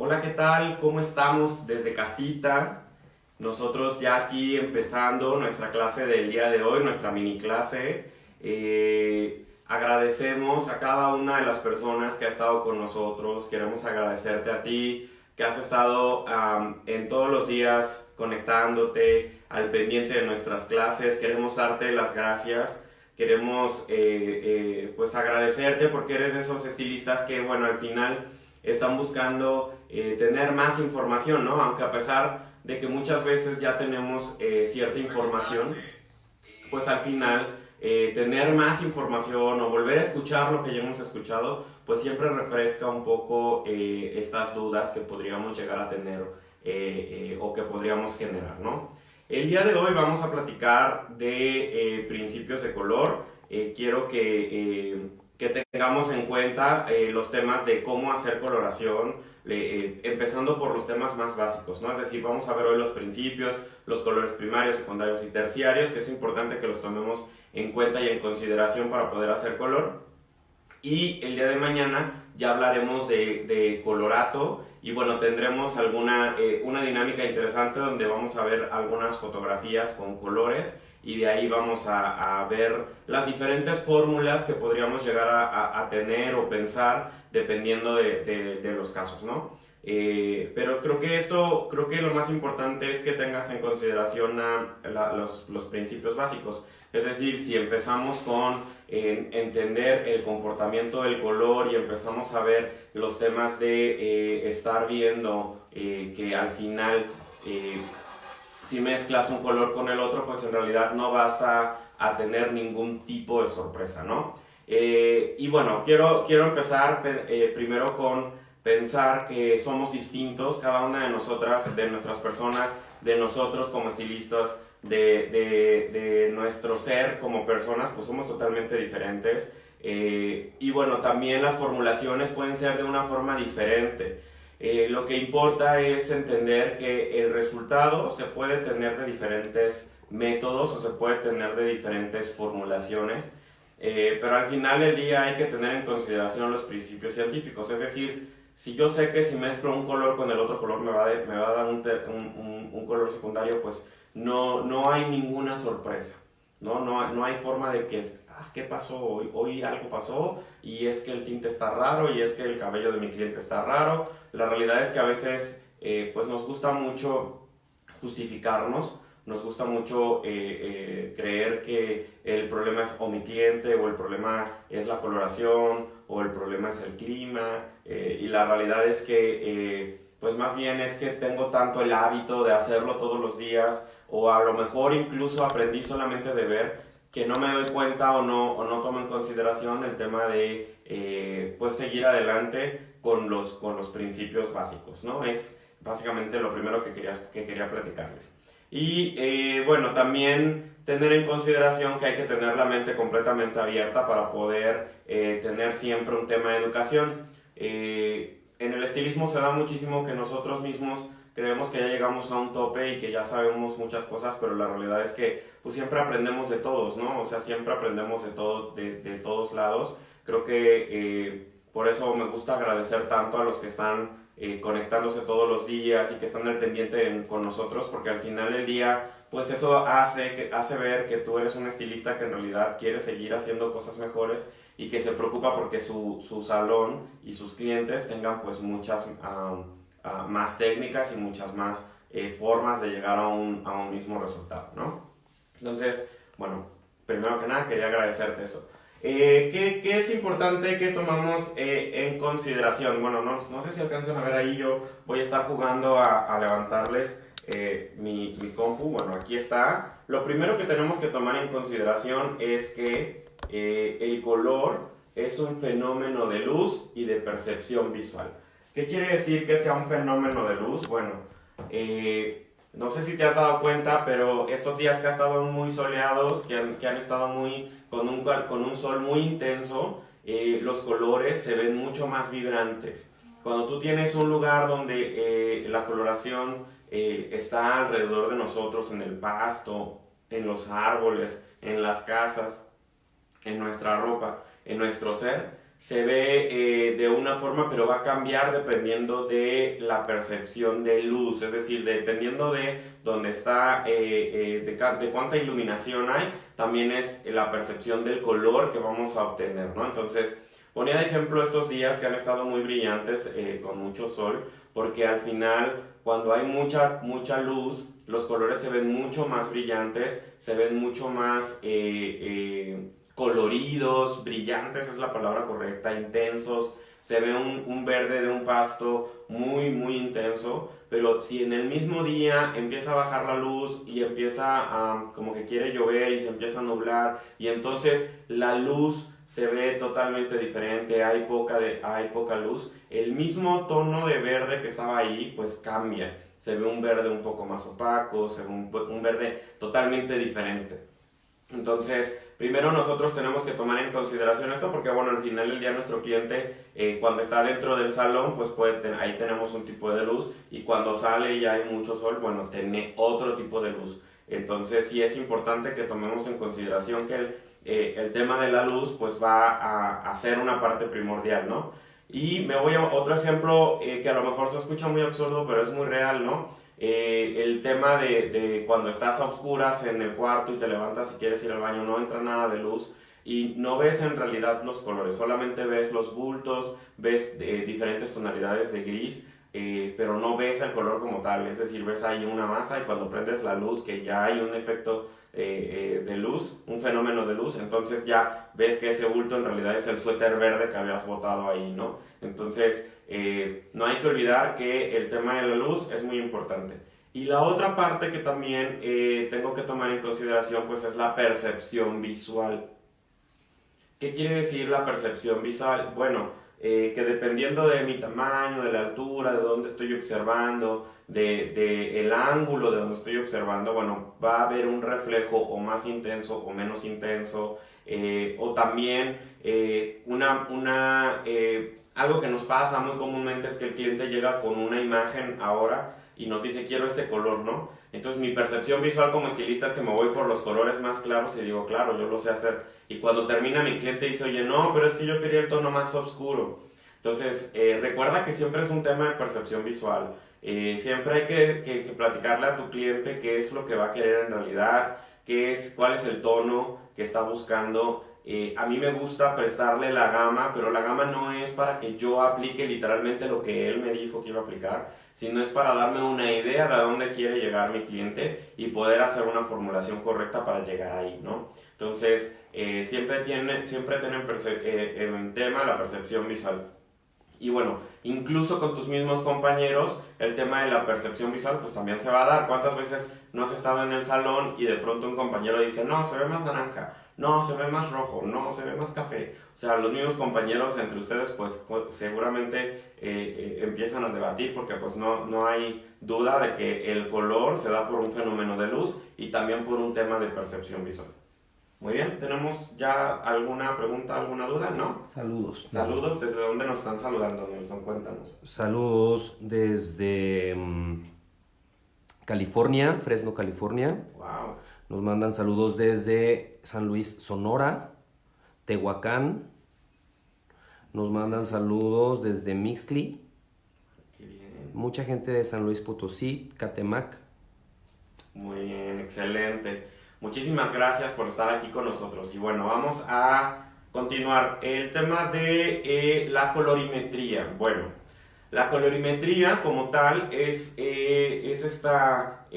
Hola, ¿qué tal? ¿Cómo estamos desde casita? Nosotros ya aquí empezando nuestra clase del día de hoy, nuestra mini clase. Agradecemos a cada una de las personas que ha estado con nosotros. Queremos agradecerte a ti que has estado en todos los días conectándote al pendiente de nuestras clases. Queremos darte las gracias. Queremos pues agradecerte porque eres de esos estilistas que, bueno, al final están buscando tener más información, ¿no? Aunque a pesar de que muchas veces ya tenemos cierta información, pues al final tener más información o volver a escuchar lo que ya hemos escuchado, pues siempre refresca un poco estas dudas que podríamos llegar a tener o que podríamos generar, ¿no? El día de hoy vamos a platicar de principios de color. Quiero que tengamos en cuenta los temas de cómo hacer coloración, empezando por los temas más básicos, ¿no? Es decir, vamos a ver hoy los principios, los colores primarios, secundarios y terciarios, que es importante que los tomemos en cuenta y en consideración para poder hacer color. Y el día de mañana ya hablaremos de colorato y bueno, tendremos una dinámica interesante donde vamos a ver algunas fotografías con colores y de ahí vamos a ver las diferentes fórmulas que podríamos llegar a tener o pensar dependiendo de los casos, ¿no? Pero creo que lo más importante es que tengas en consideración los principios básicos. Es decir, si empezamos con entender el comportamiento del color y empezamos a ver los temas de estar viendo que al final si mezclas un color con el otro, pues en realidad no vas a tener ningún tipo de sorpresa, ¿no? Y bueno, quiero empezar primero con pensar que somos distintos, cada una de nosotras, de nuestras personas, de nosotros como estilistas, de nuestro ser como personas, pues somos totalmente diferentes. Y bueno, también las formulaciones pueden ser de una forma diferente. Lo que importa es entender que el resultado se puede tener de diferentes métodos o se puede tener de diferentes formulaciones, pero al final del día hay que tener en consideración los principios científicos. Es decir, si yo sé que si mezclo un color con el otro color me va a dar un color secundario, pues no hay ninguna sorpresa, ¿no? No hay forma de que, ¿qué pasó hoy? Hoy algo pasó y es que el tinte está raro y es que el cabello de mi cliente está raro. La realidad es que a veces pues nos gusta mucho justificarnos, nos gusta mucho creer que el problema es o mi cliente o el problema es la coloración o el problema es el clima y la realidad es que pues más bien es que tengo tanto el hábito de hacerlo todos los días o a lo mejor incluso aprendí solamente de ver que no me doy cuenta o no tomo en consideración el tema de pues seguir adelante con los principios básicos, ¿no? Es básicamente lo primero que quería platicarles. Y bueno, también tener en consideración que hay que tener la mente completamente abierta para poder tener siempre un tema de educación. En el estilismo se da muchísimo que nosotros mismos creemos que ya llegamos a un tope y que ya sabemos muchas cosas, pero la realidad es que pues siempre aprendemos de todos, ¿no? O sea, siempre aprendemos de todos lados. Creo que por eso me gusta agradecer tanto a los que están conectándose todos los días y que están al pendiente con nosotros, porque al final del día, pues eso hace ver que tú eres un estilista que en realidad quiere seguir haciendo cosas mejores y que se preocupa porque su salón y sus clientes tengan pues muchas más técnicas y muchas más formas de llegar a un mismo resultado, ¿no? Entonces, bueno, primero que nada quería agradecerte eso. ¿Qué es importante que tomamos en consideración? Bueno, no sé si alcanzan a ver ahí, yo voy a estar jugando a levantarles mi compu. Bueno, aquí está. Lo primero que tenemos que tomar en consideración es que el color es un fenómeno de luz y de percepción visual. ¿Qué quiere decir que sea un fenómeno de luz? Bueno, no sé si te has dado cuenta, pero estos días que han estado muy soleados, que han estado con un sol muy intenso, los colores se ven mucho más vibrantes. Cuando tú tienes un lugar donde la coloración está alrededor de nosotros, en el pasto, en los árboles, en las casas, en nuestra ropa, en nuestro ser, se ve de una forma, pero va a cambiar dependiendo de la percepción de luz, es decir, dependiendo de dónde está, de cuánta iluminación hay, también es la percepción del color que vamos a obtener, ¿no? Entonces, ponía de ejemplo estos días que han estado muy brillantes, con mucho sol, porque al final, cuando hay mucha luz, los colores se ven mucho más brillantes, se ven mucho más coloridos, brillantes es la palabra correcta, intensos, se ve un verde de un pasto muy intenso, pero si en el mismo día empieza a bajar la luz y empieza a como que quiere llover y se empieza a nublar y entonces la luz se ve totalmente diferente, hay poca luz, el mismo tono de verde que estaba ahí pues cambia, se ve un verde un poco más opaco, se ve un verde totalmente diferente. Entonces, primero nosotros tenemos que tomar en consideración esto porque, bueno, al final del día nuestro cliente, cuando está dentro del salón, pues ahí tenemos un tipo de luz y cuando sale y hay mucho sol, bueno, tiene otro tipo de luz. Entonces, sí es importante que tomemos en consideración que el tema de la luz, pues va a ser una parte primordial, ¿no? Y me voy a otro ejemplo que a lo mejor se escucha muy absurdo, pero es muy real, ¿no? El tema de cuando estás a oscuras en el cuarto y te levantas y quieres ir al baño, no entra nada de luz y no ves en realidad los colores, solamente ves los bultos, ves diferentes tonalidades de gris, pero no ves el color como tal, es decir, ves ahí una masa y cuando prendes la luz, que ya hay un efecto de luz, un fenómeno de luz, entonces ya ves que ese bulto en realidad es el suéter verde que habías botado ahí, ¿no? Entonces, no hay que olvidar que el tema de la luz es muy importante. Y la otra parte que también tengo que tomar en consideración pues es la percepción visual. ¿Qué quiere decir la percepción visual? Bueno, que dependiendo de mi tamaño, de la altura, de dónde estoy observando, de el ángulo de donde estoy observando, bueno, va a haber un reflejo o más intenso o menos intenso, o también algo que nos pasa muy comúnmente es que el cliente llega con una imagen ahora y nos dice quiero este color, ¿no? Entonces mi percepción visual como estilista es que me voy por los colores más claros y digo, claro, yo lo sé hacer. Y cuando termina mi cliente dice, oye, no, pero es que yo quería el tono más oscuro. Entonces, recuerda que siempre es un tema de percepción visual. Siempre hay que platicarle a tu cliente qué es lo que va a querer en realidad, cuál es el tono que está buscando. A mí me gusta prestarle la gama, pero la gama no es para que yo aplique literalmente lo que él me dijo que iba a aplicar, sino es para darme una idea de a dónde quiere llegar mi cliente y poder hacer una formulación correcta para llegar ahí, ¿no? Entonces, siempre tienen en tema la percepción visual. Y bueno, incluso con tus mismos compañeros, el tema de la percepción visual pues también se va a dar. ¿Cuántas veces no has estado en el salón y de pronto un compañero dice, no, se ve más naranja, no, se ve más rojo, no, se ve más café? O sea, los mismos compañeros entre ustedes pues seguramente empiezan a debatir porque pues no hay duda de que el color se da por un fenómeno de luz y también por un tema de percepción visual. Muy bien, ¿tenemos ya alguna pregunta, alguna duda? ¿No? Saludos. Saludos, ¿desde dónde nos están saludando, Nelson? Cuéntanos. Saludos desde California, Fresno, California. Wow. Nos mandan saludos desde San Luis, Sonora, Tehuacán. Nos mandan saludos desde Mixtli. Qué bien. Mucha gente de San Luis Potosí, Catemac. Muy bien, excelente. Muchísimas gracias por estar aquí con nosotros. Y bueno, vamos a continuar. El tema de la colorimetría. Bueno, la colorimetría como tal es esta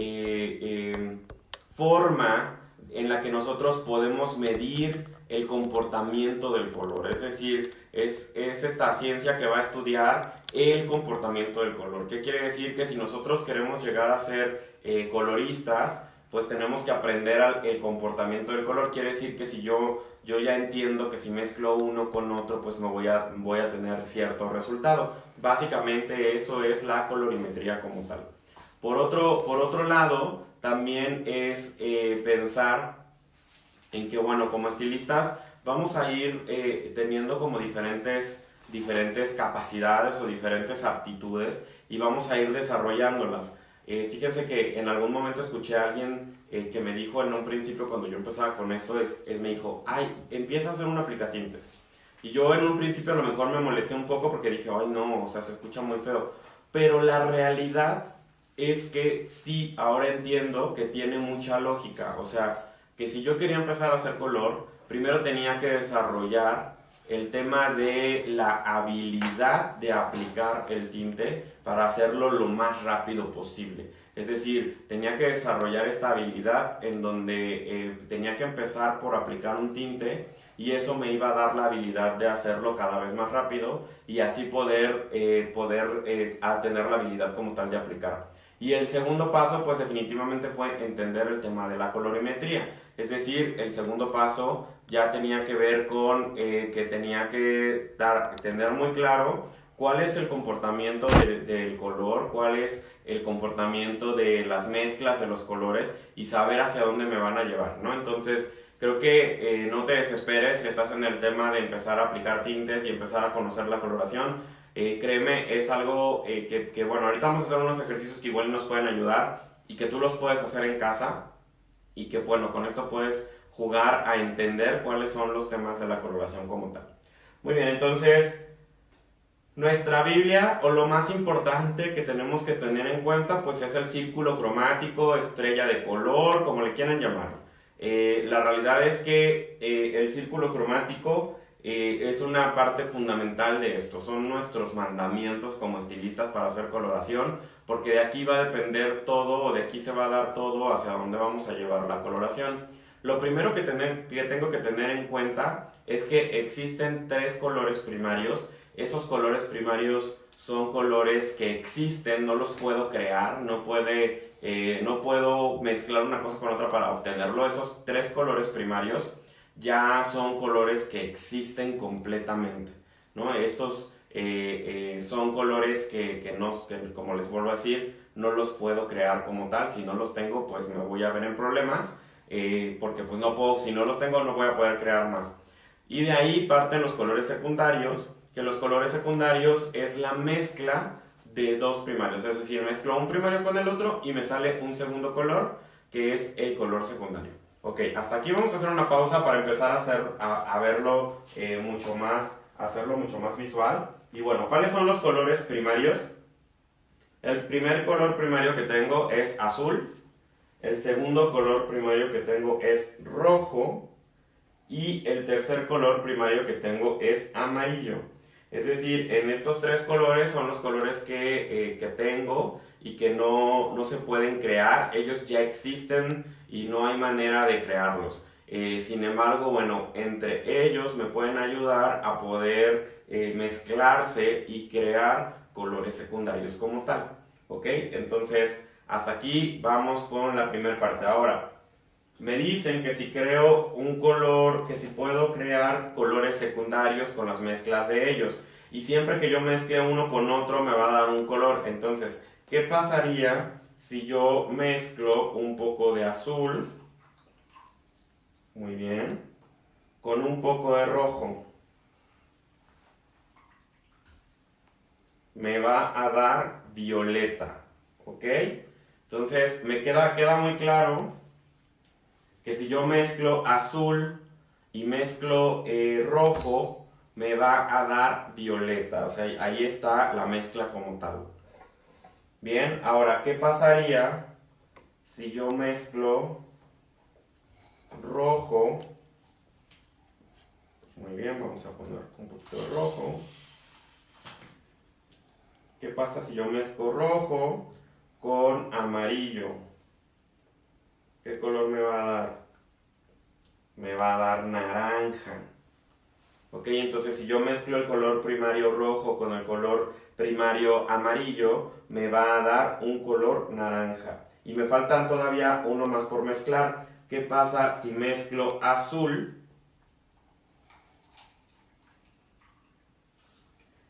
forma en la que nosotros podemos medir el comportamiento del color. Es decir, es esta ciencia que va a estudiar el comportamiento del color. ¿Qué quiere decir? Que si nosotros queremos llegar a ser coloristas, pues tenemos que aprender el comportamiento del color. Quiere decir que si yo ya entiendo que si mezclo uno con otro, pues voy a tener cierto resultado. Básicamente eso es la colorimetría como tal. Por otro lado, también es pensar en que, bueno, como estilistas vamos a ir teniendo como diferentes capacidades o diferentes aptitudes y vamos a ir desarrollándolas. Fíjense que en algún momento escuché a alguien que me dijo en un principio cuando yo empezaba con esto, él me dijo, ay, empieza a hacer un aplicatintes. Y yo en un principio a lo mejor me molesté un poco porque dije, ay no, o sea, se escucha muy feo. Pero la realidad es que sí, ahora entiendo que tiene mucha lógica. O sea, que si yo quería empezar a hacer color, primero tenía que desarrollar el tema de la habilidad de aplicar el tinte para hacerlo lo más rápido posible. Es decir, tenía que desarrollar esta habilidad en donde tenía que empezar por aplicar un tinte y eso me iba a dar la habilidad de hacerlo cada vez más rápido y así poder tener la habilidad como tal de aplicar. Y el segundo paso, pues definitivamente fue entender el tema de la colorimetría. Es decir, el segundo paso ya tenía que ver con que tenía que tener muy claro cuál es el comportamiento del color, cuál es el comportamiento de las mezclas de los colores y saber hacia dónde me van a llevar, ¿no? Entonces, creo que no te desesperes si estás en el tema de empezar a aplicar tintes y empezar a conocer la coloración. Créeme, es algo bueno, ahorita vamos a hacer unos ejercicios que igual nos pueden ayudar y que tú los puedes hacer en casa y que, bueno, con esto puedes jugar a entender cuáles son los temas de la coloración como tal. Muy bien, entonces, nuestra Biblia, o lo más importante que tenemos que tener en cuenta, pues es el círculo cromático, estrella de color, como le quieran llamar. La realidad es que el círculo cromático es una parte fundamental de esto, son nuestros mandamientos como estilistas para hacer coloración, porque de aquí va a depender todo, o de aquí se va a dar todo hacia dónde vamos a llevar la coloración. Lo primero que tengo que tener en cuenta es que existen tres colores primarios. Esos colores primarios son colores que existen, no los puedo crear, no puedo mezclar una cosa con otra para obtenerlo. Esos tres colores primarios ya son colores que existen completamente, ¿no? Estos son colores que como les vuelvo a decir, no los puedo crear como tal. Si no los tengo, pues me voy a ver en problemas, porque pues no puedo, si no los tengo, no voy a poder crear más. Y de ahí parten los colores secundarios, que los colores secundarios es la mezcla de dos primarios, es decir, mezclo un primario con el otro y me sale un segundo color, que es el color secundario. Ok, hasta aquí vamos a hacer una pausa para empezar a verlo hacerlo mucho más visual. Y bueno, ¿cuáles son los colores primarios? El primer color primario que tengo es azul, el segundo color primario que tengo es rojo y el tercer color primario que tengo es amarillo. Es decir, en estos tres colores son los colores que tengo y que no se pueden crear. Ellos ya existen y no hay manera de crearlos. Sin embargo, bueno, entre ellos me pueden ayudar a poder mezclarse y crear colores secundarios como tal. ¿Ok? Entonces, hasta aquí vamos con la primera parte. Ahora, me dicen que si creo un color, que si puedo crear colores secundarios con las mezclas de ellos. Y siempre que yo mezcle uno con otro me va a dar un color. Entonces, ¿qué pasaría si yo mezclo un poco de azul? Muy bien. Con un poco de rojo. Me va a dar violeta. ¿Ok? Entonces, me queda muy claro que si yo mezclo azul y mezclo rojo, me va a dar violeta. O sea, ahí está la mezcla como tal. Bien, ahora, ¿qué pasaría si yo mezclo rojo? Muy bien, vamos a poner un poquito de rojo. ¿Qué pasa si yo mezclo rojo con amarillo? ¿Qué color me va a dar? Me va a dar naranja. Ok, entonces si yo mezclo el color primario rojo con el color primario amarillo, me va a dar un color naranja. Y me faltan todavía uno más por mezclar. ¿Qué pasa si mezclo azul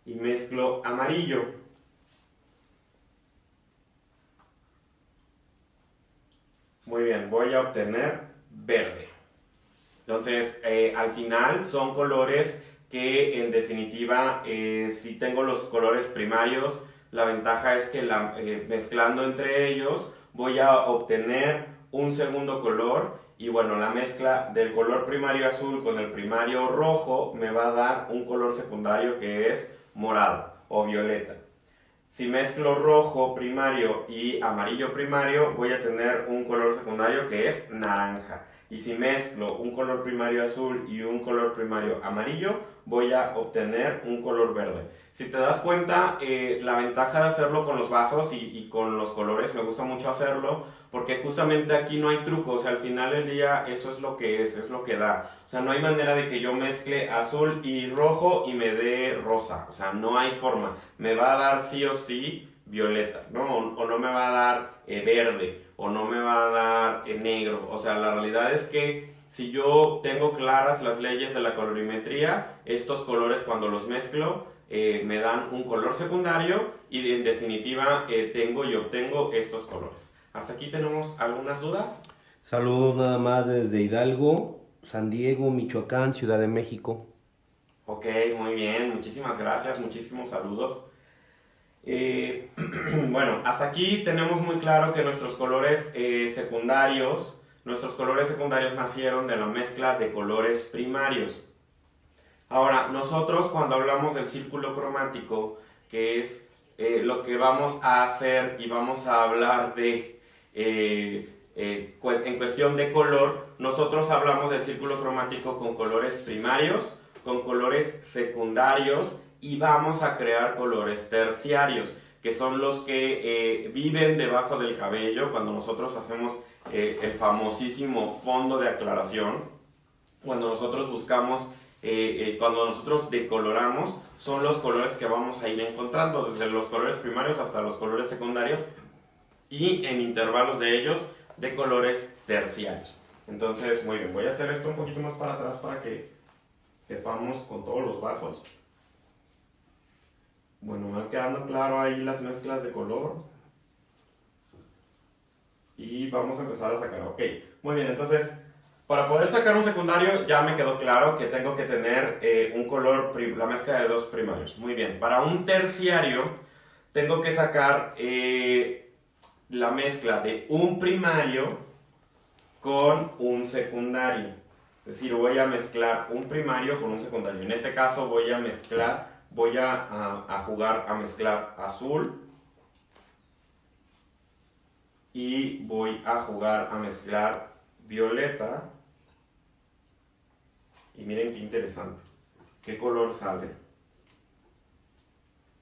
y mezclo amarillo? Muy bien, voy a obtener verde. Entonces, al final son colores que en definitiva, si tengo los colores primarios, la ventaja es que mezclando entre ellos voy a obtener un segundo color Y bueno, la mezcla del color primario azul con el primario rojo me va a dar un color secundario que es morado o violeta. Si mezclo rojo primario y amarillo primario, voy a tener un color secundario que es naranja. Y si mezclo un color primario azul y un color primario amarillo, voy a obtener un color verde. Si te das cuenta, la ventaja de hacerlo con los vasos y con los colores, me gusta mucho hacerlo, porque justamente aquí no hay truco. O sea, al final del día eso es lo que es lo que da. O sea, no hay manera de que yo mezcle azul y rojo y me dé rosa. O sea, no hay forma. Me va a dar sí o sí violeta, ¿no? O no me va a dar verde, o no me va a dar negro. O sea, la realidad es que si yo tengo claras las leyes de la colorimetría, estos colores cuando los mezclo me dan un color secundario y en definitiva tengo y obtengo estos colores. ¿Hasta aquí tenemos algunas dudas? Saludos nada más desde Hidalgo, San Diego, Michoacán, Ciudad de México. Ok, muy bien, muchísimas gracias, muchísimos saludos. Bueno, hasta aquí tenemos muy claro que nuestros colores secundarios nacieron de la mezcla de colores primarios. Ahora, nosotros cuando hablamos del círculo cromático, que es lo que vamos a hacer y vamos a hablar de en cuestión de color, nosotros hablamos del círculo cromático con colores primarios, con colores secundarios y vamos a crear colores terciarios, que son los que viven debajo del cabello cuando nosotros hacemos el famosísimo fondo de aclaración, cuando nosotros buscamos, cuando nosotros decoloramos, son los colores que vamos a ir encontrando, desde los colores primarios hasta los colores secundarios y en intervalos de ellos de colores terciarios. Entonces, muy bien, voy a hacer esto un poquito más para atrás para que sepamos con todos los vasos. Bueno, me va quedando claro ahí las mezclas de color. Y vamos a empezar a sacar. Ok, muy bien, entonces, para poder sacar un secundario ya me quedó claro que tengo que tener un color, la mezcla de dos primarios. Muy bien, para un terciario tengo que sacar la mezcla de un primario con un secundario. Es decir, voy a mezclar un primario con un secundario. En este caso voy a mezclar, jugar a mezclar azul y voy a jugar a mezclar violeta. Y miren qué interesante. ¿Qué color sale?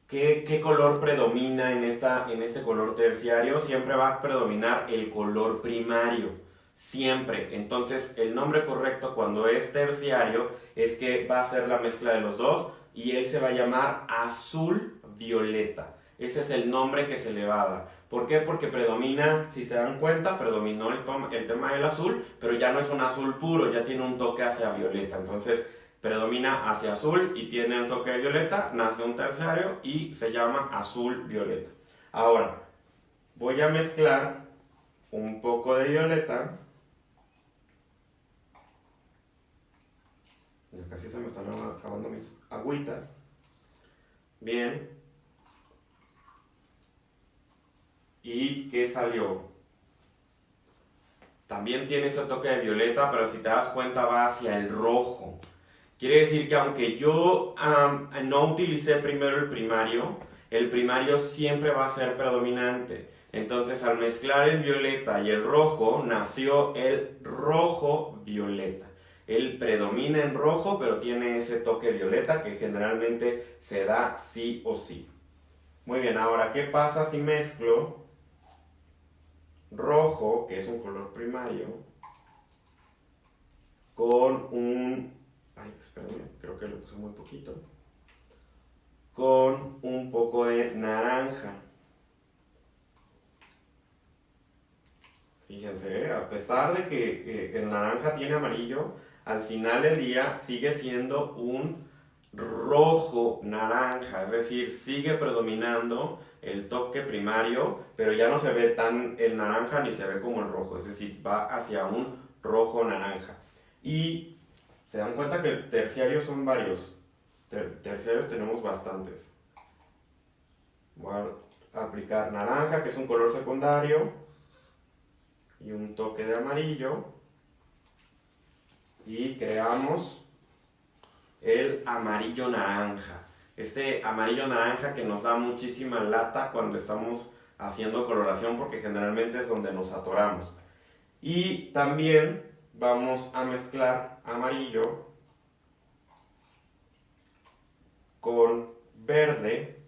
¿Qué color predomina en este color terciario? Siempre va a predominar el color primario. Siempre. Entonces, el nombre correcto cuando es terciario es que va a ser la mezcla de los dos y él se va a llamar azul-violeta. Ese es el nombre que se le va a dar. ¿Por qué? Porque predomina, si se dan cuenta, predominó el tema del azul, pero ya no es un azul puro, ya tiene un toque hacia violeta. Entonces, predomina hacia azul y tiene un toque de violeta, nace un terciario y se llama azul-violeta. Ahora, voy a mezclar un poco de violeta. Ya casi se me están acabando mis agüitas. Bien. ¿Y qué salió? También tiene ese toque de violeta, pero si te das cuenta va hacia el rojo. Quiere decir que aunque yo no utilicé primero el primario siempre va a ser predominante. Entonces al mezclar el violeta y el rojo, nació el rojo-violeta. Él predomina en rojo, pero tiene ese toque violeta que generalmente se da sí o sí. Muy bien, ahora, ¿qué pasa si mezclo rojo, que es un color primario, con un... Ay, espérenme, creo que lo puse muy poquito. Con un poco de naranja. Fíjense, a pesar de que el naranja tiene amarillo, al final del día sigue siendo un rojo naranja, es decir, sigue predominando el toque primario, pero ya no se ve tan el naranja ni se ve como el rojo, es decir, va hacia un rojo naranja. Y se dan cuenta que terciarios son varios, terciarios tenemos bastantes. Voy a aplicar naranja, que es un color secundario, y un toque de amarillo. y creamos el amarillo naranja. Este amarillo naranja que nos da muchísima lata cuando estamos haciendo coloración porque generalmente es donde nos atoramos. Y también vamos a mezclar amarillo con verde.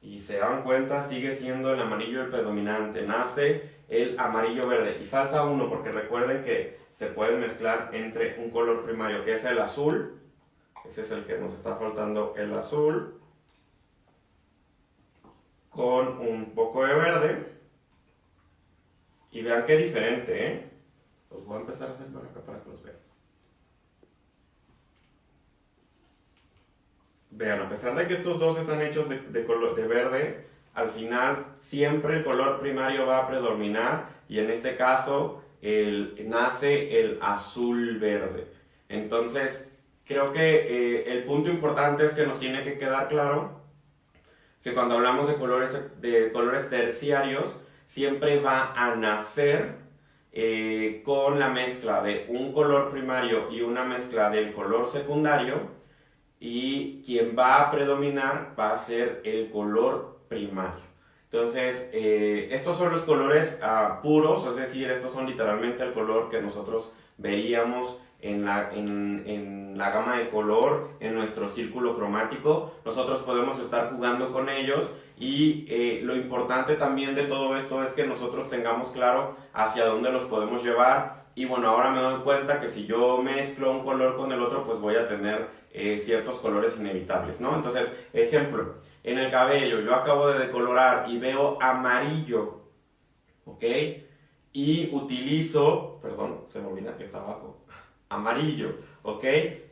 Y se dan cuenta, sigue siendo el amarillo el predominante. Nace el amarillo verde. Y falta uno, porque recuerden que se puede mezclar entre un color primario, que es el azul. Ese es el que nos está faltando, el azul. Con un poco de verde. Y vean qué diferente, ¿eh? Los voy a empezar a hacer por acá para que los vean. Vean, a pesar de que estos dos están hechos de color de verde, al final siempre el color primario va a predominar y en este caso nace el azul verde. Entonces, creo que el punto importante es que nos tiene que quedar claro que cuando hablamos de colores terciarios, siempre va a nacer con la mezcla de un color primario y una mezcla del color secundario. Y quien va a predominar va a ser el color primario. Entonces, estos son los colores puros, es decir, estos son literalmente el color que nosotros veríamos en la gama de color, en nuestro círculo cromático. Nosotros podemos estar jugando con ellos y lo importante también de todo esto es que nosotros tengamos claro hacia dónde los podemos llevar. Y bueno, ahora me doy cuenta que si yo mezclo un color con el otro, pues voy a tener ciertos colores inevitables, ¿no? Entonces, ejemplo, en el cabello yo acabo de decolorar y veo amarillo, ¿ok? Y utilizo, perdón, se me olvida que está abajo, amarillo, ¿ok?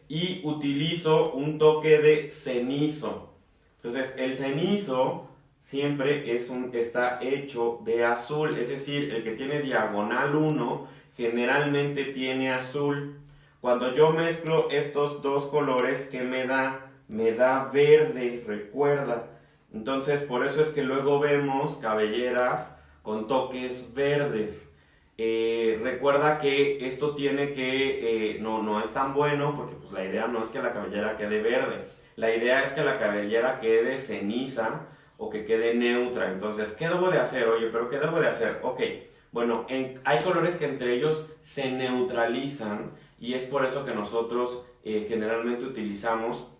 Y utilizo un toque de cenizo. Entonces, el cenizo siempre está hecho de azul, es decir, el que tiene diagonal 1 generalmente tiene azul. Cuando yo mezclo estos dos colores, ¿qué me da? Me da verde, recuerda. Entonces, por eso es que luego vemos cabelleras con toques verdes. Recuerda que esto tiene que, no es tan bueno porque pues, la idea no es que la cabellera quede verde. La idea es que la cabellera quede ceniza o que quede neutra. Entonces, ¿qué debo de hacer? Oye, ¿pero qué debo de hacer? Ok, bueno, hay colores que entre ellos se neutralizan y es por eso que nosotros generalmente utilizamos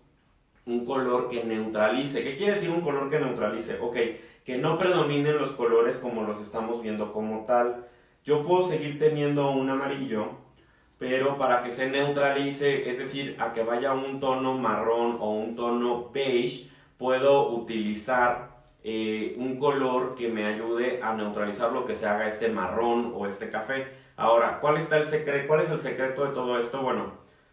un color que neutralice. ¿Qué quiere decir un color que neutralice? Ok, que no predominen los colores como los estamos viendo como tal. Yo puedo seguir teniendo un amarillo, pero para que se neutralice, es decir, a que vaya un tono marrón o un tono beige, puedo utilizar un color que me ayude a neutralizar lo que se haga este marrón o este café. Ahora, ¿cuál es el secreto de todo esto? Bueno,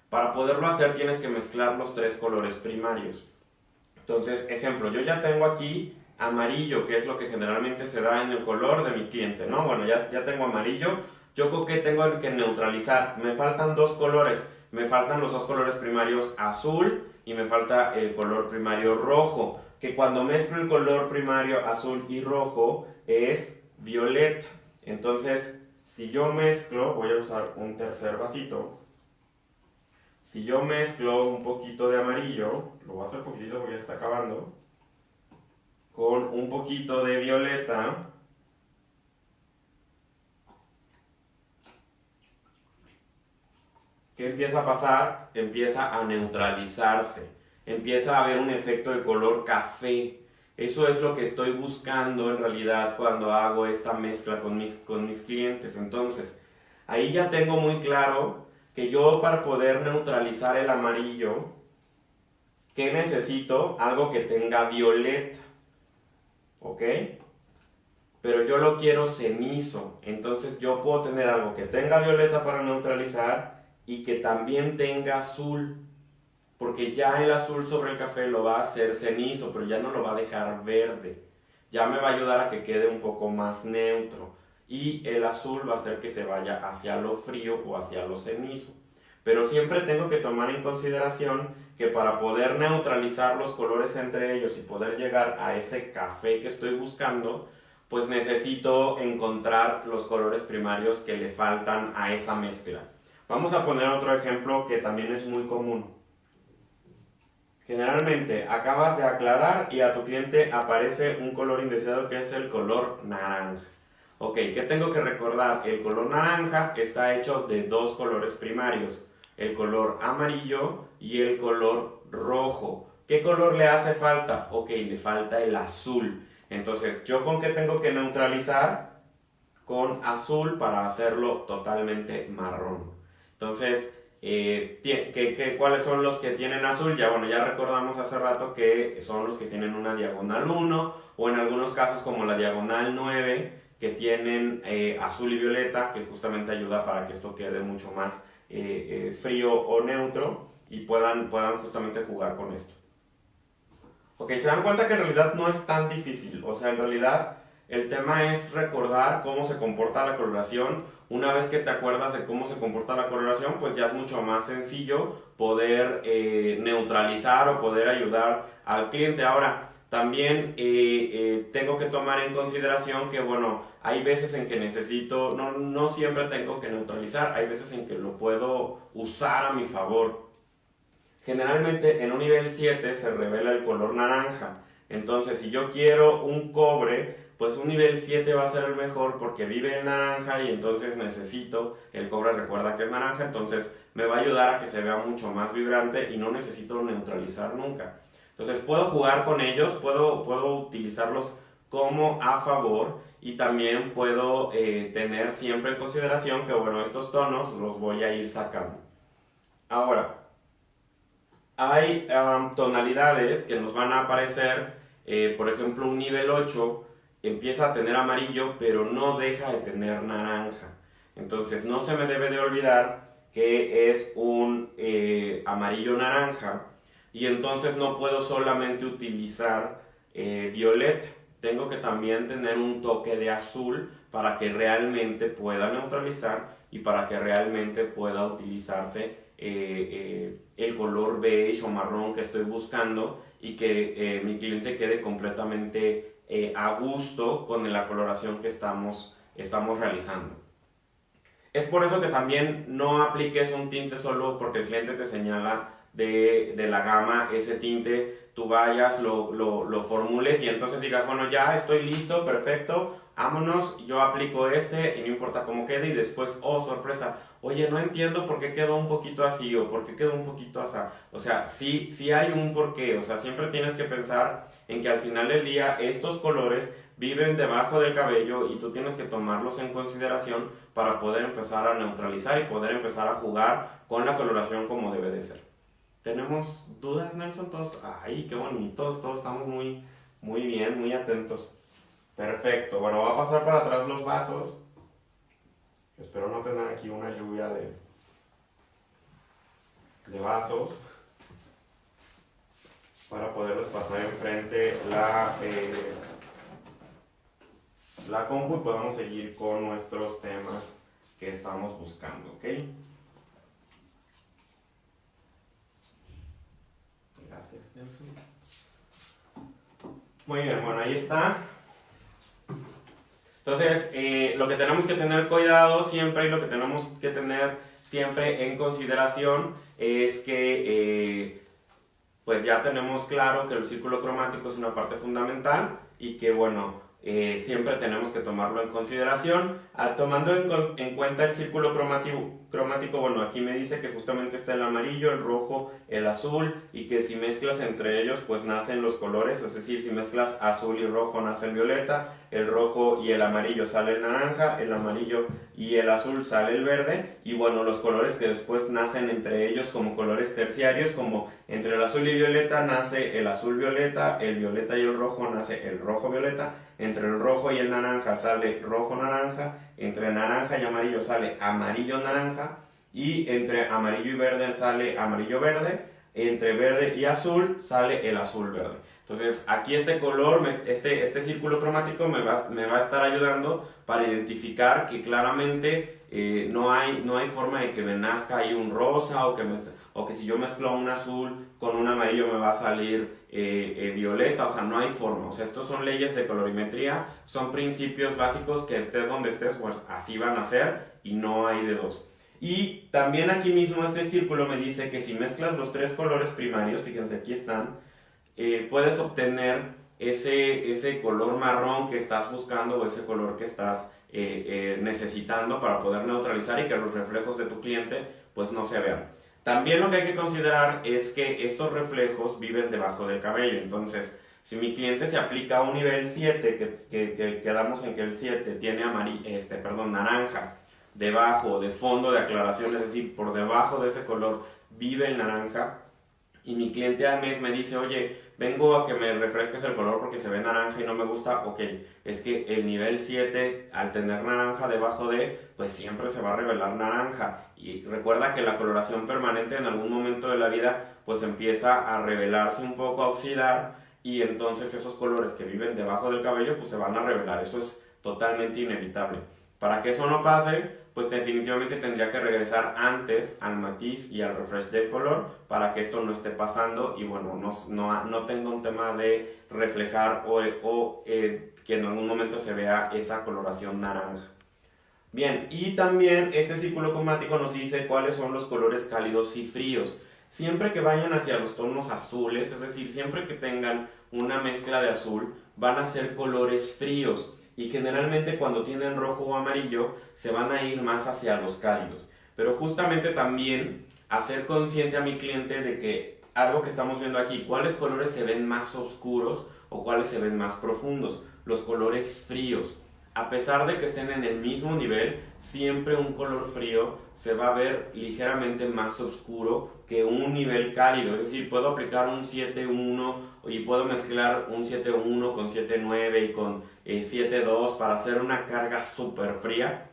para poderlo hacer tienes que mezclar los tres colores primarios. Entonces, ejemplo, yo ya tengo aquí amarillo, que es lo que generalmente se da en el color de mi cliente, ¿no? Bueno, ya tengo amarillo. Yo creo que tengo que neutralizar. Me faltan dos colores. Me faltan los dos colores primarios azul y me falta el color primario rojo. Que cuando mezclo el color primario azul y rojo es violeta. Entonces, si yo mezclo, voy a usar un tercer vasito. Si yo mezclo un poquito de amarillo, lo voy a hacer poquitito porque ya está acabando, con un poquito de violeta, ¿qué empieza a pasar? Empieza a neutralizarse, empieza a haber un efecto de color café. Eso es lo que estoy buscando en realidad cuando hago esta mezcla con mis clientes. Entonces, ahí ya tengo muy claro que yo para poder neutralizar el amarillo, ¿qué necesito? Algo que tenga violeta, ¿ok? Pero yo lo quiero cenizo, entonces yo puedo tener algo que tenga violeta para neutralizar y que también tenga azul, porque ya el azul sobre el café lo va a hacer cenizo, pero ya no lo va a dejar verde, ya me va a ayudar a que quede un poco más neutro. Y el azul va a hacer que se vaya hacia lo frío o hacia lo cenizo. Pero siempre tengo que tomar en consideración que para poder neutralizar los colores entre ellos y poder llegar a ese café que estoy buscando, pues necesito encontrar los colores primarios que le faltan a esa mezcla. Vamos a poner otro ejemplo que también es muy común. Generalmente acabas de aclarar y a tu cliente aparece un color indeseado que es el color naranja. Ok, ¿qué tengo que recordar? El color naranja está hecho de dos colores primarios, el color amarillo y el color rojo. ¿Qué color le hace falta? Ok, le falta el azul. Entonces, ¿yo con qué tengo que neutralizar? Con azul para hacerlo totalmente marrón. Entonces, ¿cuáles son los que tienen azul? Ya recordamos hace rato que son los que tienen una diagonal 1 o en algunos casos como la diagonal 9 que tienen azul y violeta, que justamente ayuda para que esto quede mucho más frío o neutro y puedan justamente jugar con esto. Ok, se dan cuenta que en realidad no es tan difícil, o sea, en realidad el tema es recordar cómo se comporta la coloración. Una vez que te acuerdas de cómo se comporta la coloración, pues ya es mucho más sencillo poder neutralizar o poder ayudar al cliente. Ahora, también tengo que tomar en consideración que, bueno, hay veces en que necesito, no siempre tengo que neutralizar, hay veces en que lo puedo usar a mi favor. Generalmente en un nivel 7 se revela el color naranja. Entonces, si yo quiero un cobre, pues un nivel 7 va a ser el mejor porque vive en naranja y entonces necesito, el cobre recuerda que es naranja, entonces me va a ayudar a que se vea mucho más vibrante y no necesito neutralizar nunca. Entonces puedo jugar con ellos, puedo utilizarlos como a favor y también puedo tener siempre en consideración que, bueno, estos tonos los voy a ir sacando. Ahora, hay tonalidades que nos van a aparecer, por ejemplo, un nivel 8 empieza a tener amarillo, pero no deja de tener naranja. Entonces, no se me debe de olvidar que es un amarillo naranja y entonces no puedo solamente utilizar violeta. Tengo que también tener un toque de azul para que realmente pueda neutralizar y para que realmente pueda utilizarse el color beige o marrón que estoy buscando y que mi cliente quede completamente a gusto con la coloración que estamos realizando. Es por eso que también no apliques un tinte solo porque el cliente te señala de la gama ese tinte, tú vayas, lo formules y entonces digas, bueno, ya estoy listo, perfecto, vámonos, yo aplico este y no importa cómo quede y después, oh, sorpresa, oye, no entiendo por qué quedó un poquito así o por qué quedó un poquito así. O sea, sí hay un porqué, o sea, siempre tienes que pensar en que al final del día estos colores viven debajo del cabello y tú tienes que tomarlos en consideración para poder empezar a neutralizar y poder empezar a jugar con la coloración como debe de ser. ¿Tenemos dudas, Nelson? Todos, ay, qué bonitos, todos estamos muy bien, muy atentos. Perfecto, bueno, voy a pasar para atrás los vasos. Espero no tener aquí una lluvia de vasos para poderles pasar enfrente la compu y podamos seguir con nuestros temas que estamos buscando, ¿ok? Gracias, Nelson. Muy bien, bueno, ahí está. Entonces, lo que tenemos que tener cuidado siempre y lo que tenemos que tener siempre en consideración es que pues ya tenemos claro que el círculo cromático es una parte fundamental y que, bueno, siempre tenemos que tomarlo en consideración. Tomando en cuenta el círculo cromático, bueno, aquí me dice que justamente está el amarillo, el rojo, el azul y que si mezclas entre ellos pues nacen los colores, es decir, si mezclas azul y rojo nace el violeta, el rojo y el amarillo sale el naranja, el amarillo y el azul sale el verde y, bueno, los colores que después nacen entre ellos como colores terciarios, como entre el azul y violeta nace el azul violeta, el violeta y el rojo nace el rojo violeta, entre el rojo y el naranja sale rojo naranja, entre naranja y amarillo sale amarillo naranja y entre amarillo y verde sale amarillo verde, entre verde y azul sale el azul verde. Entonces aquí este color, este círculo cromático me va a estar ayudando para identificar que claramente no hay forma de que me nazca ahí un rosa o o que si yo mezclo un azul con un amarillo me va a salir violeta, o sea, no hay forma. O sea, estos son leyes de colorimetría, son principios básicos que estés donde estés, pues así van a ser y no hay de dos. Y también aquí mismo este círculo me dice que si mezclas los tres colores primarios, fíjense aquí están, puedes obtener ese color marrón que estás buscando o ese color que estás necesitando para poder neutralizar y que los reflejos de tu cliente pues no se vean. También lo que hay que considerar es que estos reflejos viven debajo del cabello, entonces si mi cliente se aplica a un nivel 7, que quedamos en que el 7 tiene naranja debajo, de fondo de aclaración, es decir, por debajo de ese color vive el naranja, y mi cliente al mes me dice, oye, vengo a que me refresques el color porque se ve naranja y no me gusta, ok, es que el nivel 7, al tener naranja debajo de, pues siempre se va a revelar naranja. Y recuerda que la coloración permanente en algún momento de la vida, pues empieza a revelarse un poco, a oxidar, y entonces esos colores que viven debajo del cabello, pues se van a revelar. Eso es totalmente inevitable. Para que eso no pase, pues definitivamente tendría que regresar antes al matiz y al refresh del color para que esto no esté pasando y bueno, no tenga un tema de reflejar o que en algún momento se vea esa coloración naranja. Bien, y también este círculo cromático nos dice cuáles son los colores cálidos y fríos. Siempre que vayan hacia los tonos azules, es decir, siempre que tengan una mezcla de azul, van a ser colores fríos. Y generalmente cuando tienen rojo o amarillo se van a ir más hacia los cálidos. Pero justamente también hacer consciente a mi cliente de que algo que estamos viendo aquí, cuáles colores se ven más oscuros o cuáles se ven más profundos, los colores fríos. A pesar de que estén en el mismo nivel, siempre un color frío se va a ver ligeramente más oscuro que un nivel cálido. Es decir, puedo aplicar un 7.1 y puedo mezclar un 7.1 con 7.9 y con 7.2 para hacer una carga súper fría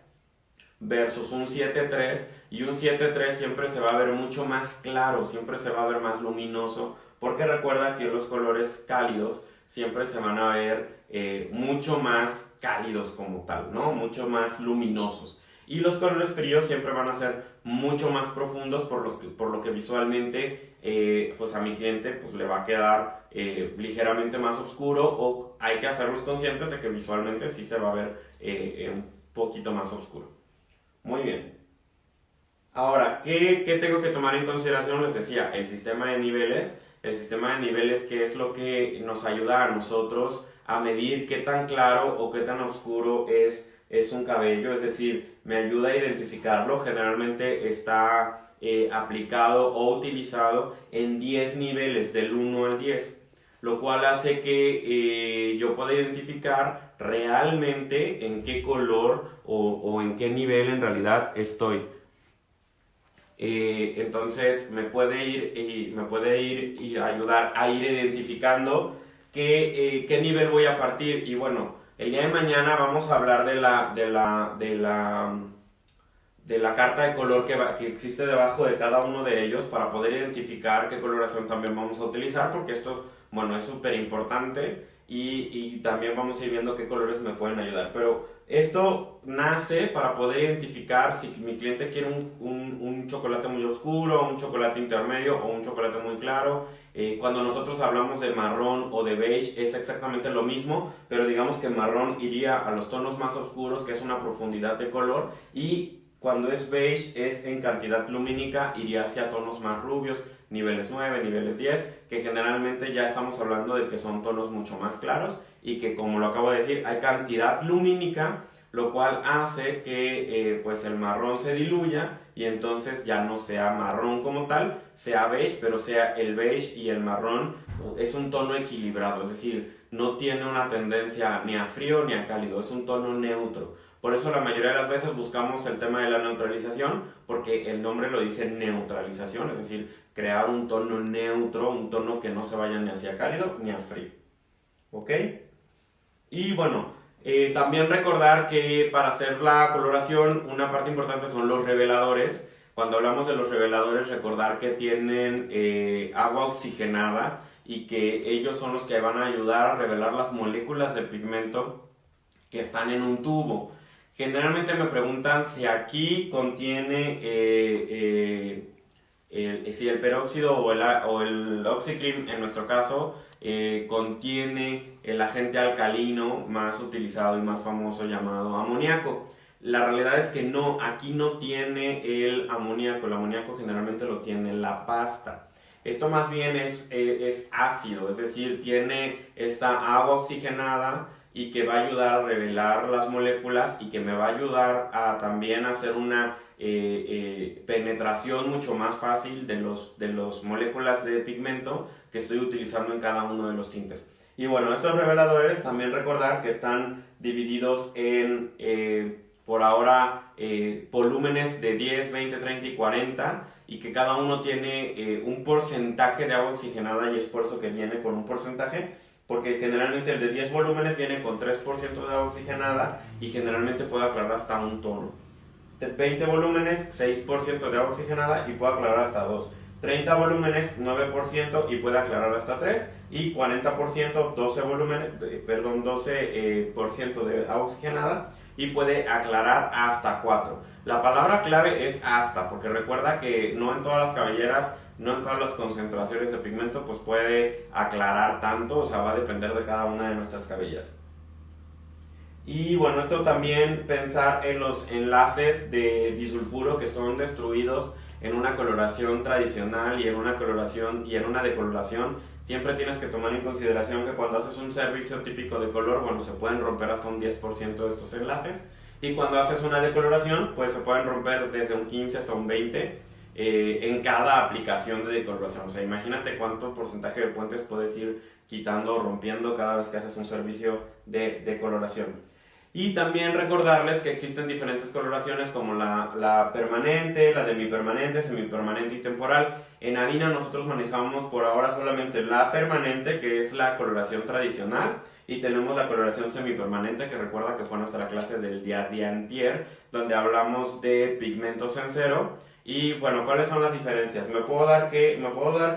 versus un 7.3, y un 7.3 siempre se va a ver mucho más claro, siempre se va a ver más luminoso, porque recuerda que los colores cálidos siempre se van a ver mucho más cálidos como tal, ¿no? Mucho más luminosos. Y los colores fríos siempre van a ser mucho más profundos por lo que visualmente pues a mi cliente pues le va a quedar ligeramente más oscuro, o hay que hacerlos conscientes de que visualmente sí se va a ver un poquito más oscuro. Muy bien. Ahora, ¿qué tengo que tomar en consideración? Les decía, el sistema de niveles. El sistema de niveles, que es lo que nos ayuda a nosotros a medir qué tan claro o qué tan oscuro es un cabello, es decir, me ayuda a identificarlo. Generalmente está aplicado o utilizado en 10 niveles, del 1 al 10, lo cual hace que yo pueda identificar realmente en qué color o en qué nivel en realidad estoy. Entonces me puede ir y ayudar a ir identificando qué nivel voy a partir. Y bueno, el día de mañana vamos a hablar de la carta de color que existe debajo de cada uno de ellos, para poder identificar qué coloración también vamos a utilizar, porque esto, bueno, es súper importante, y también vamos a ir viendo qué colores me pueden ayudar. Pero esto nace para poder identificar si mi cliente quiere un chocolate muy oscuro, un chocolate intermedio o un chocolate muy claro. Cuando nosotros hablamos de marrón o de beige es exactamente lo mismo, pero digamos que marrón iría a los tonos más oscuros, que es una profundidad de color, y cuando es beige es en cantidad lumínica, iría hacia tonos más rubios, niveles 9, niveles 10, que generalmente ya estamos hablando de que son tonos mucho más claros, y que, como lo acabo de decir, hay cantidad lumínica, lo cual hace que pues el marrón se diluya y entonces ya no sea marrón como tal, sea beige, pero sea el beige y el marrón es un tono equilibrado, es decir, no tiene una tendencia ni a frío ni a cálido, es un tono neutro. Por eso la mayoría de las veces buscamos el tema de la neutralización, porque el nombre lo dice, neutralización, es decir, crear un tono neutro, un tono que no se vaya ni hacia cálido ni a frío. ¿Ok? Y bueno, también recordar que para hacer la coloración una parte importante son los reveladores. Cuando hablamos de los reveladores, recordar que tienen agua oxigenada y que ellos son los que van a ayudar a revelar las moléculas de pigmento que están en un tubo. Generalmente me preguntan si aquí contiene si el peróxido o el OxiClean en nuestro caso contiene el agente alcalino más utilizado y más famoso llamado amoníaco. La realidad es que no, aquí no tiene el amoníaco generalmente lo tiene la pasta. Esto más bien es ácido, es decir, tiene esta agua oxigenada y que va a ayudar a revelar las moléculas y que me va a ayudar a también hacer una penetración mucho más fácil de los moléculas de pigmento que estoy utilizando en cada uno de los tintes. Y bueno, estos reveladores también recordar que están divididos en, por ahora, volúmenes de 10, 20, 30 y 40 y que cada uno tiene un porcentaje de agua oxigenada y es por eso que viene con un porcentaje, porque generalmente el de 10 volúmenes viene con 3% de agua oxigenada y generalmente puede aclarar hasta un tono. De 20 volúmenes, 6% de agua oxigenada y puede aclarar hasta 2. 30 volúmenes, 9% y puede aclarar hasta 3. Y 40%, 12% de agua oxigenada y puede aclarar hasta 4. La palabra clave es hasta, porque recuerda que no en todas las cabelleras, no en todas las concentraciones de pigmento pues puede aclarar tanto, o sea, va a depender de cada una de nuestras cabelleras. Y bueno, esto también pensar en los enlaces de disulfuro que son destruidos en una coloración tradicional y en una decoloración. Siempre tienes que tomar en consideración que cuando haces un servicio típico de color, bueno, se pueden romper hasta un 10% de estos enlaces. Y cuando haces una decoloración, pues se pueden romper desde un 15 hasta un 20% en cada aplicación de decoloración. O sea, imagínate cuánto porcentaje de puentes puedes ir quitando o rompiendo cada vez que haces un servicio de decoloración. Y también recordarles que existen diferentes coloraciones como la permanente, la demipermanente, semipermanente y temporal. En Avina nosotros manejamos por ahora solamente la permanente, que es la coloración tradicional, y tenemos la coloración semipermanente, que recuerda que fue nuestra clase del día de antier, donde hablamos de pigmentos en cero. Y bueno, ¿cuáles son las diferencias? Me puedo dar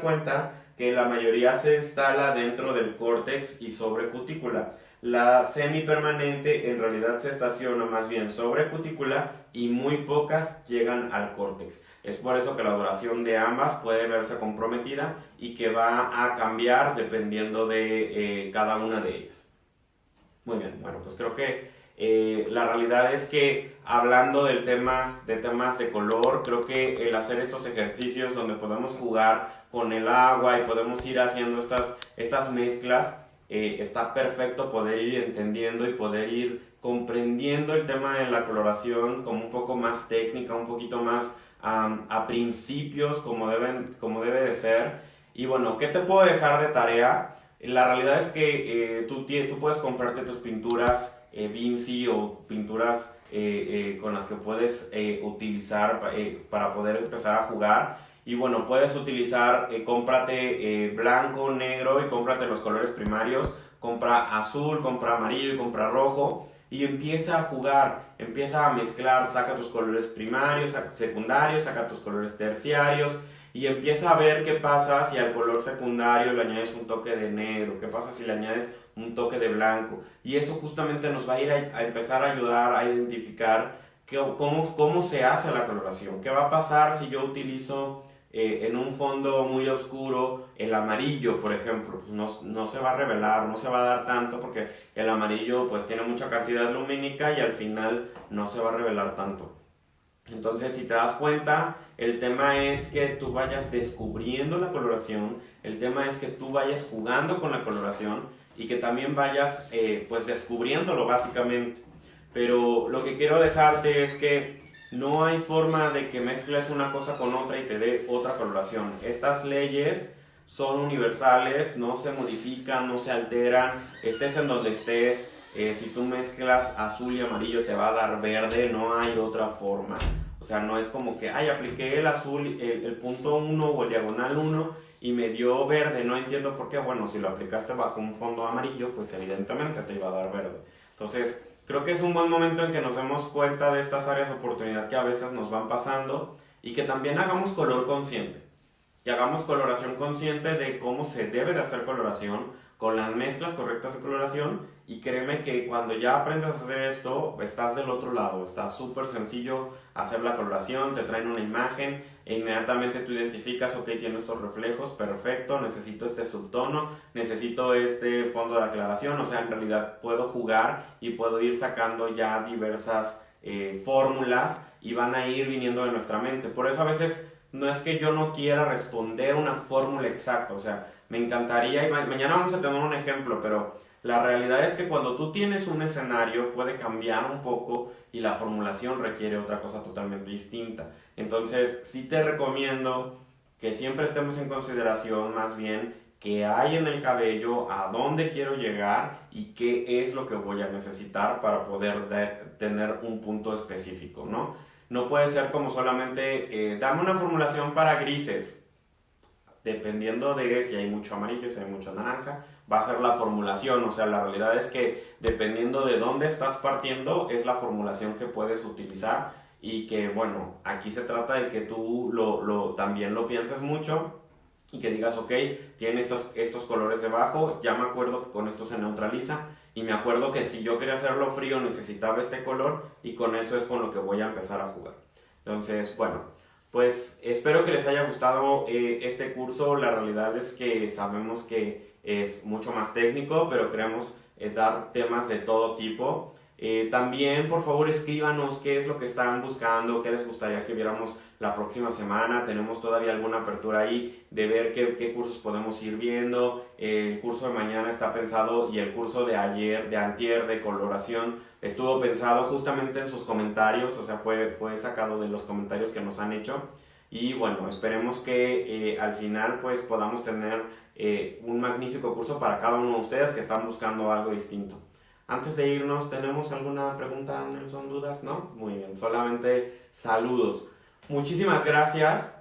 cuenta que la mayoría se instala dentro del córtex y sobre cutícula. La semipermanente en realidad se estaciona más bien sobre cutícula y muy pocas llegan al córtex. Es por eso que la duración de ambas puede verse comprometida y que va a cambiar dependiendo de cada una de ellas. Muy bien, bueno, pues creo que la realidad es que hablando de temas de color, creo que el hacer estos ejercicios donde podemos jugar con el agua y podemos ir haciendo estas mezclas, está perfecto poder ir entendiendo y poder ir comprendiendo el tema de la coloración como un poco más técnica, un poquito más a principios como debe de ser. Y bueno, ¿qué te puedo dejar de tarea? La realidad es que tú puedes comprarte tus pinturas Vinci o pinturas con las que puedes utilizar para poder empezar a jugar. Y bueno, puedes utilizar, cómprate blanco, negro y cómprate los colores primarios. Compra azul, compra amarillo y compra rojo. Y empieza a jugar, empieza a mezclar, saca tus colores primarios, secundarios, saca tus colores terciarios. Y empieza a ver qué pasa si al color secundario le añades un toque de negro, qué pasa si le añades un toque de blanco. Y eso justamente nos va a ir a empezar a ayudar a identificar cómo se hace la coloración. ¿Qué va a pasar si yo utilizo en un fondo muy oscuro el amarillo, por ejemplo? Pues no se va a revelar, no se va a dar tanto porque el amarillo pues tiene mucha cantidad lumínica y al final no se va a revelar tanto. Entonces, si te das cuenta, el tema es que tú vayas descubriendo la coloración, el tema es que tú vayas jugando con la coloración y que también vayas pues descubriéndolo básicamente. Pero lo que quiero dejarte es que no hay forma de que mezcles una cosa con otra y te dé otra coloración. Estas leyes son universales, no se modifican, no se alteran, estés en donde estés. Si tú mezclas azul y amarillo te va a dar verde, no hay otra forma. O sea, no es como que, apliqué el azul, el punto 1 o el diagonal 1 y me dio verde, no entiendo por qué. Bueno, si lo aplicaste bajo un fondo amarillo, pues evidentemente te iba a dar verde. Entonces, creo que es un buen momento en que nos demos cuenta de estas áreas de oportunidad que a veces nos van pasando y que también hagamos color consciente. que hagamos coloración consciente de cómo se debe de hacer coloración, con las mezclas correctas de coloración, y créeme que cuando ya aprendas a hacer esto, estás del otro lado, está súper sencillo hacer la coloración, te traen una imagen e inmediatamente tú identificas, ok, tiene estos reflejos, perfecto, necesito este subtono, necesito este fondo de aclaración, o sea, en realidad puedo jugar y puedo ir sacando ya diversas fórmulas y van a ir viniendo de nuestra mente. Por eso a veces no es que yo no quiera responder una fórmula exacta, o sea, me encantaría, y mañana vamos a tener un ejemplo, pero la realidad es que cuando tú tienes un escenario puede cambiar un poco y la formulación requiere otra cosa totalmente distinta. Entonces, sí te recomiendo que siempre estemos en consideración más bien qué hay en el cabello, a dónde quiero llegar y qué es lo que voy a necesitar para poder tener un punto específico, ¿no? No puede ser como solamente, dame una formulación para grises, dependiendo de si hay mucho amarillo, si hay mucho naranja, va a ser la formulación. O sea, la realidad es que dependiendo de dónde estás partiendo, es la formulación que puedes utilizar. Y que, bueno, aquí se trata de que tú también lo pienses mucho y que digas, ok, tiene estos colores debajo, ya me acuerdo que con esto se neutraliza, y me acuerdo que si yo quería hacerlo frío necesitaba este color, y con eso es con lo que voy a empezar a jugar. Entonces, bueno, pues espero que les haya gustado este curso. La realidad es que sabemos que es mucho más técnico, pero queremos dar temas de todo tipo. También, por favor, escríbanos qué es lo que están buscando, qué les gustaría que viéramos la próxima semana. Tenemos todavía alguna apertura ahí de ver qué cursos podemos ir viendo. El curso de mañana está pensado, y el curso de ayer, de antier, de coloración, estuvo pensado justamente en sus comentarios, o sea, fue sacado de los comentarios que nos han hecho. Y bueno, esperemos que al final pues podamos tener un magnífico curso para cada uno de ustedes que están buscando algo distinto. Antes de irnos, ¿tenemos alguna pregunta, Nelson? ¿Dudas? ¿No? Muy bien, solamente saludos. Muchísimas gracias.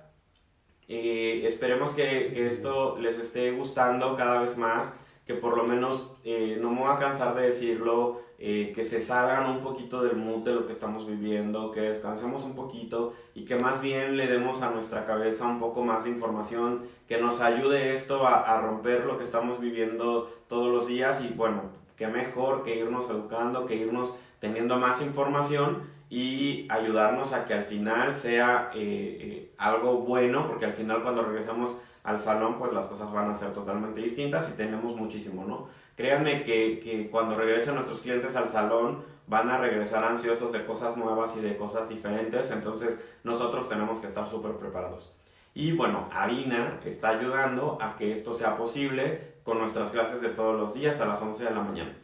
Esperemos que esto les esté gustando cada vez más, que por lo menos, no me voy a cansar de decirlo, que se salgan un poquito del mood de lo que estamos viviendo, que descansemos un poquito y que más bien le demos a nuestra cabeza un poco más de información, que nos ayude esto a romper lo que estamos viviendo todos los días. Y bueno, qué mejor que irnos educando, que irnos teniendo más información y ayudarnos a que al final sea algo bueno, porque al final cuando regresamos al salón pues las cosas van a ser totalmente distintas y tenemos muchísimo, ¿no? Créanme que cuando regresen nuestros clientes al salón van a regresar ansiosos de cosas nuevas y de cosas diferentes, entonces nosotros tenemos que estar súper preparados. Y bueno, Avina está ayudando a que esto sea posible con nuestras clases de todos los días a las 11 de la mañana.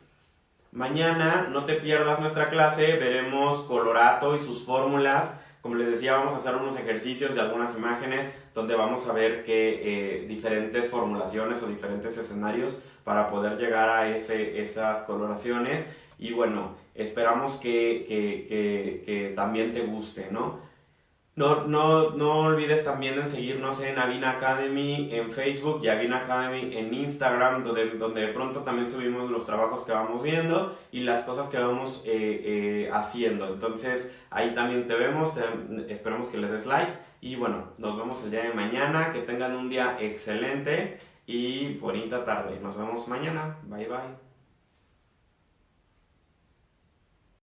Mañana no te pierdas nuestra clase, veremos colorato y sus fórmulas. Como les decía, vamos a hacer unos ejercicios y algunas imágenes donde vamos a ver diferentes formulaciones o diferentes escenarios para poder llegar a esas coloraciones. Y bueno, esperamos que también te guste, ¿no? No olvides también en seguirnos en Avina Academy en Facebook y Avina Academy en Instagram, donde de pronto también subimos los trabajos que vamos viendo y las cosas que vamos haciendo. Entonces ahí también te vemos, esperamos que les des like y bueno, nos vemos el día de mañana, que tengan un día excelente y bonita tarde. Nos vemos mañana, bye bye.